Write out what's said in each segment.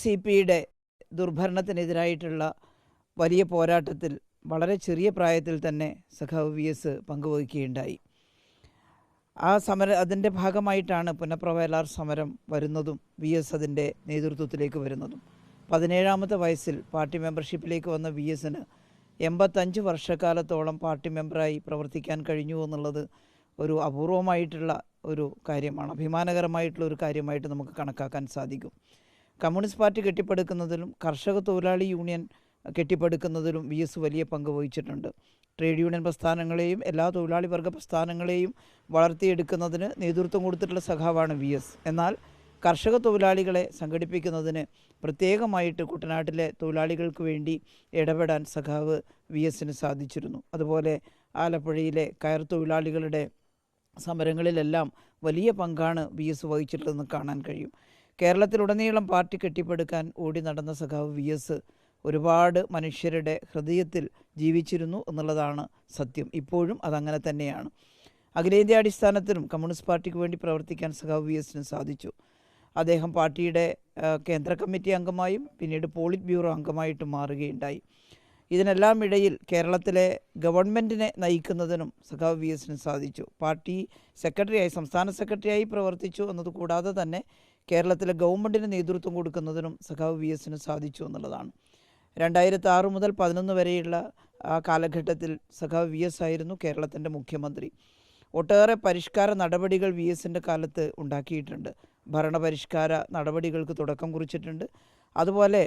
CPയുടെ ദുർഭരണത്തിനെതിരായിട്ടുള്ള വലിയ പോരാട്ടത്തിൽ വളരെ ചെറിയ പ്രായത്തിൽ തന്നെ സഖാവ് VS പങ്കുവഹിക്കുകയുണ്ടായി. അതിൻ്റെ ഭാഗമായിട്ടാണ് പുനഃപ്രവേലാർ സമരം വരുന്നതും VS അതിൻ്റെ നേതൃത്വത്തിലേക്ക് വരുന്നതും. 17ാമത്തെ വയസ്സിൽ പാർട്ടി മെമ്പർഷിപ്പിലേക്ക് വന്ന VSന് 85 വർഷക്കാലത്തോളം പാർട്ടി മെമ്പറായി പ്രവർത്തിക്കാൻ കഴിഞ്ഞു എന്നുള്ളത് ഒരു അപൂർവമായിട്ടുള്ള ഒരു കാര്യമാണ്, അഭിമാനകരമായിട്ടുള്ള ഒരു കാര്യമായിട്ട് നമുക്ക് കണക്കാക്കാൻ സാധിക്കും. കമ്മ്യൂണിസ്റ്റ് പാർട്ടി കെട്ടിപ്പടുക്കുന്നതിലും കർഷക തൊഴിലാളി യൂണിയൻ കെട്ടിപ്പടുക്കുന്നതിലും VS വലിയ പങ്ക് വഹിച്ചിട്ടുണ്ട്. ട്രേഡ് യൂണിയൻ പ്രസ്ഥാനങ്ങളെയും എല്ലാ തൊഴിലാളി വർഗ പ്രസ്ഥാനങ്ങളെയും വളർത്തിയെടുക്കുന്നതിന് നേതൃത്വം കൊടുത്തിട്ടുള്ള സഖാവാണ് VS. എന്നാൽ കർഷക തൊഴിലാളികളെ സംഘടിപ്പിക്കുന്നതിന് പ്രത്യേകമായിട്ട് കുട്ടനാട്ടിലെ തൊഴിലാളികൾക്ക് വേണ്ടി ഇടപെടാൻ സഖാവ് VSന് സാധിച്ചിരുന്നു. അതുപോലെ ആലപ്പുഴയിലെ കയർ തൊഴിലാളികളുടെ സമരങ്ങളിലെല്ലാം വലിയ പങ്കാണ് VS വഹിച്ചിട്ടുള്ളതെന്ന് കാണാൻ കഴിയും. കേരളത്തിലുടനീളം പാർട്ടി കെട്ടിപ്പടുക്കാൻ ഓടി നടന്ന സഖാവ് VS ഒരുപാട് മനുഷ്യരുടെ ഹൃദയത്തിൽ ജീവിച്ചിരുന്നു എന്നുള്ളതാണ് സത്യം. ഇപ്പോഴും അതങ്ങനെ തന്നെയാണ്. അഖിലേന്ത്യാ അടിസ്ഥാനത്തിലും കമ്മ്യൂണിസ്റ്റ് പാർട്ടിക്ക് വേണ്ടി പ്രവർത്തിക്കാൻ സഖാവ് VSന് സാധിച്ചു. അദ്ദേഹം പാർട്ടിയുടെ കേന്ദ്ര കമ്മിറ്റി അംഗമായും പിന്നീട് പോളിറ്റ് ബ്യൂറോ അംഗമായിട്ടും മാറുകയുണ്ടായി. ഇതിനെല്ലാം ഇടയിൽ കേരളത്തിലെ ഗവൺമെൻറ്റിനെ നയിക്കുന്നതിനും സഖാവ് VSന് സാധിച്ചു. പാർട്ടി സെക്രട്ടറിയായി, സംസ്ഥാന സെക്രട്ടറിയായി പ്രവർത്തിച്ചു എന്നതുകൂടാതെ തന്നെ കേരളത്തിലെ ഗവൺമെൻറ്റിന് നേതൃത്വം കൊടുക്കുന്നതിനും സഖാവ് VSന് സാധിച്ചു എന്നുള്ളതാണ്. 2006 മുതൽ 2011 വരെയുള്ള ആ കാലഘട്ടത്തിൽ സഖാവ് VS ആയിരുന്നു കേരളത്തിൻ്റെ മുഖ്യമന്ത്രി. ഒട്ടേറെ പരിഷ്കാര നടപടികൾ VSൻ്റെ കാലത്ത് ഉണ്ടാക്കിയിട്ടുണ്ട്. ഭരണപരിഷ്കാര നടപടികൾക്ക് തുടക്കം കുറിച്ചിട്ടുണ്ട്. അതുപോലെ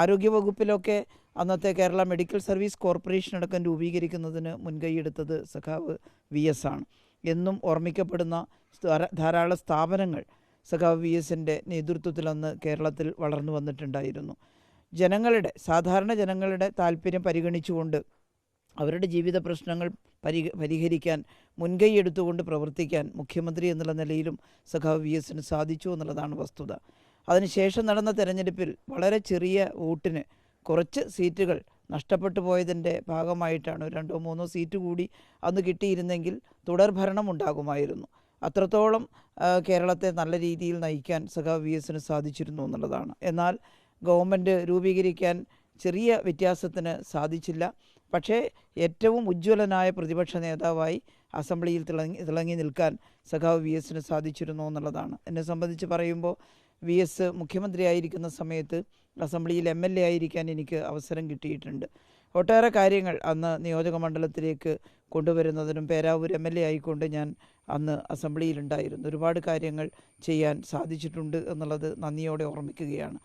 ആരോഗ്യവകുപ്പിലൊക്കെ അന്നത്തെ കേരള മെഡിക്കൽ സർവീസ് കോർപ്പറേഷൻ അടക്കം രൂപീകരിക്കുന്നതിന് മുൻകൈയെടുത്തത് സഖാവ് VS ആണ്. എന്നും ഓർമ്മിക്കപ്പെടുന്ന ധാരാളം സ്ഥാപനങ്ങൾ സഖാവ് VSൻ്റെ നേതൃത്വത്തിൽ അന്ന് കേരളത്തിൽ വളർന്നു വന്നിട്ടുണ്ടായിരുന്നു. സാധാരണ ജനങ്ങളുടെ താല്പര്യം പരിഗണിച്ചുകൊണ്ട് അവരുടെ ജീവിത പ്രശ്നങ്ങൾ പരിഹരിക്കാൻ മുൻകൈയെടുത്തുകൊണ്ട് പ്രവർത്തിക്കാൻ മുഖ്യമന്ത്രി എന്നുള്ള നിലയിലും സഖാവ് VSന് സാധിച്ചു എന്നുള്ളതാണ് വസ്തുത. അതിനുശേഷം നടന്ന തെരഞ്ഞെടുപ്പിൽ വളരെ ചെറിയ വോട്ടിന് കുറച്ച് സീറ്റുകൾ നഷ്ടപ്പെട്ടു പോയതിൻ്റെ ഭാഗമായിട്ടാണ് 2-3 സീറ്റ് കൂടി അന്ന് കിട്ടിയിരുന്നെങ്കിൽ തുടർ ഭരണം ഉണ്ടാകുമായിരുന്നു. അത്രത്തോളം കേരളത്തെ നല്ല രീതിയിൽ നയിക്കാൻ സഖാവ് VSന് സാധിച്ചിരുന്നു എന്നുള്ളതാണ്. എന്നാൽ ഗവൺമെൻറ് രൂപീകരിക്കാൻ ചെറിയ വ്യത്യാസത്തിന് സാധിച്ചില്ല. പക്ഷേ ഏറ്റവും ഉജ്ജ്വലനായ പ്രതിപക്ഷ നേതാവായി അസംബ്ലിയിൽ തിളങ്ങി നിൽക്കാൻ സഖാവ് VSന് സാധിച്ചിരുന്നു എന്നുള്ളതാണ്. എന്നെ സംബന്ധിച്ച് പറയുമ്പോൾ VS മുഖ്യമന്ത്രിയായിരിക്കുന്ന സമയത്ത് അസംബ്ലിയിൽ MLA ആയിരിക്കാൻ എനിക്ക് അവസരം കിട്ടിയിട്ടുണ്ട്. ഒട്ടേറെ കാര്യങ്ങൾ അന്ന് നിയോജക മണ്ഡലത്തിലേക്ക് കൊണ്ടുവരുന്നതിനും പേരാവൂർ MLA ആയിക്കൊണ്ട് ഞാൻ അന്ന് അസംബ്ലിയിലുണ്ടായിരുന്നു. ഒരുപാട് കാര്യങ്ങൾ ചെയ്യാൻ സാധിച്ചിട്ടുണ്ട് എന്നുള്ളത് നന്ദിയോടെ ഓർമ്മിക്കുകയാണ്.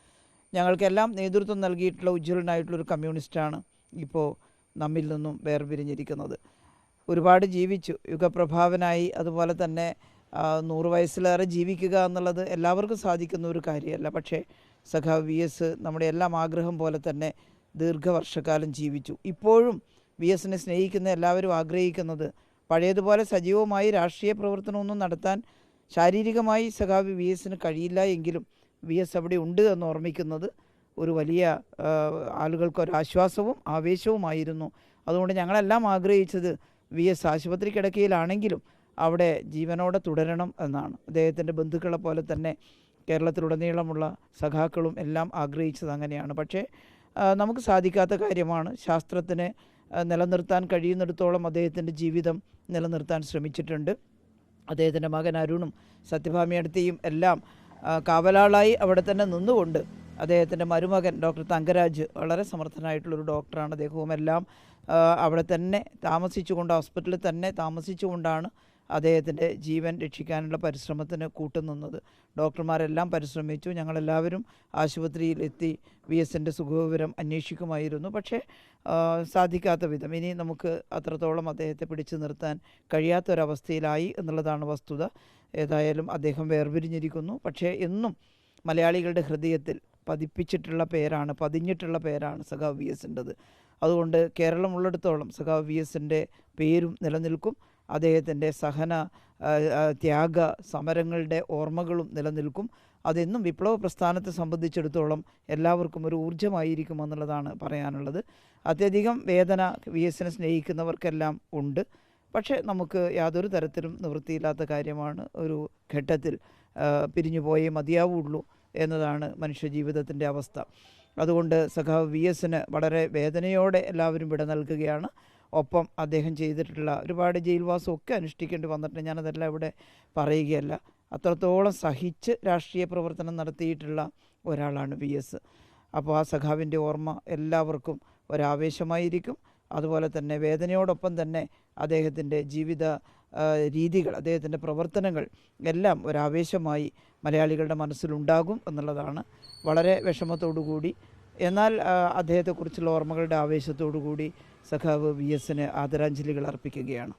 ഞങ്ങൾക്കെല്ലാം നേതൃത്വം നൽകിയിട്ടുള്ള ഉജ്ജ്വലനായിട്ടുള്ളൊരു കമ്മ്യൂണിസ്റ്റാണ് ഇപ്പോൾ നമ്മിൽ നിന്നും വേർപിരിഞ്ഞിരിക്കുന്നത്. ഒരുപാട് ജീവിച്ചു, യുഗപ്രഭാവനായി. അതുപോലെ തന്നെ 100 വയസ്സിലേറെ ജീവിക്കുക എന്നുള്ളത് എല്ലാവർക്കും സാധിക്കുന്ന ഒരു കാര്യമല്ല. പക്ഷേ സഖാവ് VS നമ്മുടെ എല്ലാം ആഗ്രഹം പോലെ തന്നെ ദീർഘവർഷക്കാലം ജീവിച്ചു. ഇപ്പോഴും VSനെ സ്നേഹിക്കുന്ന എല്ലാവരും ആഗ്രഹിക്കുന്നത് പഴയതുപോലെ സജീവമായി രാഷ്ട്രീയ പ്രവർത്തനമൊന്നും നടത്താൻ ശാരീരികമായി സഖാവ് VSന് കഴിയില്ല എങ്കിലും VS അവിടെ ഉണ്ട് എന്ന് ഓർമ്മിക്കുന്നത് ഒരു വലിയ ആളുകൾക്കൊരാശ്വാസവും ആവേശവുമായിരുന്നു. അതുകൊണ്ട് ഞങ്ങളെല്ലാം ആഗ്രഹിച്ചത് VS ആശുപത്രി കിടക്കയിലാണെങ്കിലും അവിടെ ജീവനോടെ തുടരണം എന്നാണ്. അദ്ദേഹത്തിൻ്റെ ബന്ധുക്കളെ പോലെ തന്നെ കേരളത്തിലുടനീളമുള്ള സഖാക്കളും എല്ലാം ആഗ്രഹിച്ചത് അങ്ങനെയാണ്. പക്ഷേ നമുക്ക് സാധിക്കാത്ത കാര്യമാണ്. ശാസ്ത്രത്തിന് നിലനിർത്താൻ കഴിയുന്നിടത്തോളം അദ്ദേഹത്തിൻ്റെ ജീവിതം നിലനിർത്താൻ ശ്രമിച്ചിട്ടുണ്ട്. അദ്ദേഹത്തിൻ്റെ മകൻ അരുണും സത്യഭാമയടുത്തെയും എല്ലാം കാവലാളായി അവിടെ തന്നെ നിന്നുകൊണ്ട് അദ്ദേഹത്തിൻ്റെ മരുമകൻ ഡോക്ടർ തങ്കരാജ് വളരെ സമർത്ഥനായിട്ടുള്ളൊരു ഡോക്ടറാണ്. അദ്ദേഹവും എല്ലാം അവിടെ തന്നെ താമസിച്ചുകൊണ്ട്, ഹോസ്പിറ്റലിൽ തന്നെ താമസിച്ചുകൊണ്ടാണ് അദ്ദേഹത്തിൻ്റെ ജീവൻ രക്ഷിക്കാനുള്ള പരിശ്രമത്തിന് കൂട്ടുനിന്നത്. ഡോക്ടർമാരെല്ലാം പരിശ്രമിച്ചു. ഞങ്ങളെല്ലാവരും ആശുപത്രിയിൽ എത്തി VSൻ്റെ സുഖവിവരം അന്വേഷിക്കുമായിരുന്നു. പക്ഷേ സാധിക്കാത്ത വിധം ഇനി നമുക്ക് അത്രത്തോളം അദ്ദേഹത്തെ പിടിച്ചു നിർത്താൻ കഴിയാത്തൊരവസ്ഥയിലായി എന്നുള്ളതാണ് വസ്തുത. ഏതായാലും അദ്ദേഹം വേർപിരിഞ്ഞിരിക്കുന്നു. പക്ഷേ എന്നും മലയാളികളുടെ ഹൃദയത്തിൽ പതിഞ്ഞിട്ടുള്ള പേരാണ് സഖാവ് VSൻ്റെത്. അതുകൊണ്ട് കേരളമുള്ളിടത്തോളം സഖാവ് VSൻ്റെ പേരും നിലനിൽക്കും. അദ്ദേഹത്തിൻ്റെ സഹന ത്യാഗ സമരങ്ങളുടെ ഓർമ്മകളും നിലനിൽക്കും. അതെന്നും വിപ്ലവ പ്രസ്ഥാനത്തെ സംബന്ധിച്ചിടത്തോളം എല്ലാവർക്കും ഒരു ഊർജ്ജമായിരിക്കുമെന്നുള്ളതാണ് പറയാനുള്ളത്. അത്യധികം വേദന VSനെ സ്നേഹിക്കുന്നവർക്കെല്ലാം ഉണ്ട്. പക്ഷേ നമുക്ക് യാതൊരു തരത്തിലും നിവൃത്തിയില്ലാത്ത കാര്യമാണ്. ഒരു ഘട്ടത്തിൽ പിരിഞ്ഞു പോയേ മതിയാവുള്ളൂ. എന്നതാണ് മനുഷ്യജീവിതത്തിൻ്റെ അവസ്ഥ. അതുകൊണ്ട് സഖാവ് വി എസിന് വളരെ വേദനയോടെ എല്ലാവരും വിട നൽകുകയാണ്. ഒപ്പം അദ്ദേഹം ചെയ്തിട്ടുള്ള ഒരുപാട് ജയിൽവാസമൊക്കെ അനുഷ്ഠിക്കേണ്ടി വന്നിട്ടുണ്ട്. ഞാനതെല്ലാം ഇവിടെ പറയുകയല്ല. അത്രത്തോളം സഹിച്ച് രാഷ്ട്രീയ പ്രവർത്തനം നടത്തിയിട്ടുള്ള ഒരാളാണ് വി എസ്. അപ്പോൾ ആ സഖാവിൻ്റെ ഓർമ്മ എല്ലാവർക്കും ഒരാവേശമായിരിക്കും. അതുപോലെ തന്നെ വേദനയോടൊപ്പം തന്നെ അദ്ദേഹത്തിൻ്റെ ജീവിത രീതികൾ, അദ്ദേഹത്തിൻ്റെ പ്രവർത്തനങ്ങൾ എല്ലാം ഒരാവേശമായി മലയാളികളുടെ മനസ്സിലുണ്ടാകും എന്നുള്ളതാണ്. വളരെ വിഷമത്തോടു കൂടി എന്നാൽ അദ്ദേഹത്തെക്കുറിച്ചുള്ള ഓർമ്മകളുടെ ആവേശത്തോടു കൂടി സഖാവ് വി എസിന് ആദരാഞ്ജലികൾ അർപ്പിക്കുകയാണ്.